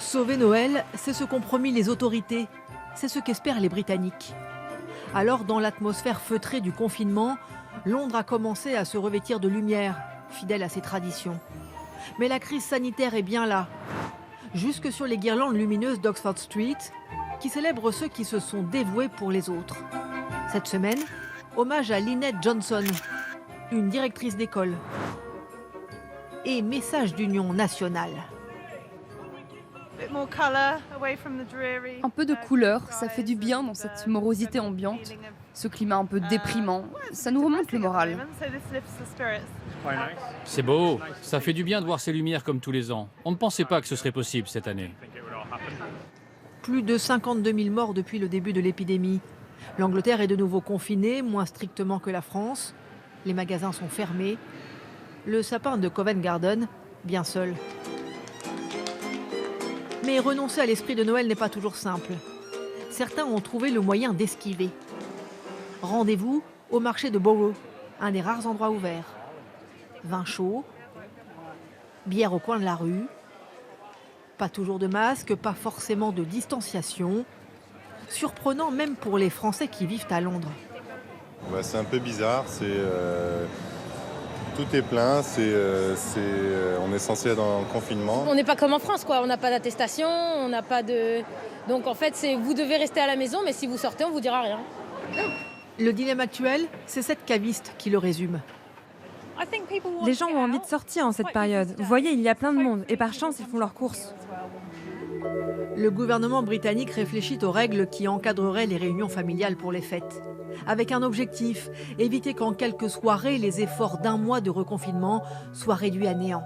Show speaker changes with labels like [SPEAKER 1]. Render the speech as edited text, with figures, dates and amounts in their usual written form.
[SPEAKER 1] Sauver Noël, c'est ce qu'ont promis les autorités. C'est ce qu'espèrent les Britanniques. Alors, dans l'atmosphère feutrée du confinement, Londres a commencé à se revêtir de lumière, fidèle à ses traditions. Mais la crise sanitaire est bien là. Jusque sur les guirlandes lumineuses d'Oxford Street, qui célèbrent ceux qui se sont dévoués pour les autres. Cette semaine, hommage à Lynette Johnson, une directrice d'école. Et message d'union nationale.
[SPEAKER 2] Un peu de couleur, ça fait du bien dans cette morosité ambiante. Ce climat un peu déprimant, ça nous remonte le moral.
[SPEAKER 3] C'est beau, ça fait du bien de voir ces lumières comme tous les ans. On ne pensait pas que ce serait possible cette année.
[SPEAKER 1] Plus de 52 000 morts depuis le début de l'épidémie. L'Angleterre est de nouveau confinée, moins strictement que la France. Les magasins sont fermés. Le sapin de Covent Garden, bien seul. Mais renoncer à l'esprit de Noël n'est pas toujours simple. Certains ont trouvé le moyen d'esquiver. Rendez-vous au marché de Borough, un des rares endroits ouverts. Vin chaud, bière au coin de la rue, pas toujours de masque, pas forcément de distanciation. Surprenant même pour les Français qui vivent à Londres.
[SPEAKER 4] C'est un peu bizarre, tout est plein, on est censé être en confinement.
[SPEAKER 5] On n'est pas comme en France, quoi. On n'a pas d'attestation, on n'a pas de... Donc en fait, vous devez rester à la maison, mais si vous sortez, on vous dira rien.
[SPEAKER 1] Le dilemme actuel, c'est cette caviste qui le résume.
[SPEAKER 6] Les gens ont envie de sortir en cette période. Vous voyez, il y a plein de monde et par chance, ils font leurs courses.
[SPEAKER 1] Le gouvernement britannique réfléchit aux règles qui encadreraient les réunions familiales pour les fêtes. Avec un objectif, éviter qu'en quelques soirées, les efforts d'un mois de reconfinement soient réduits à néant.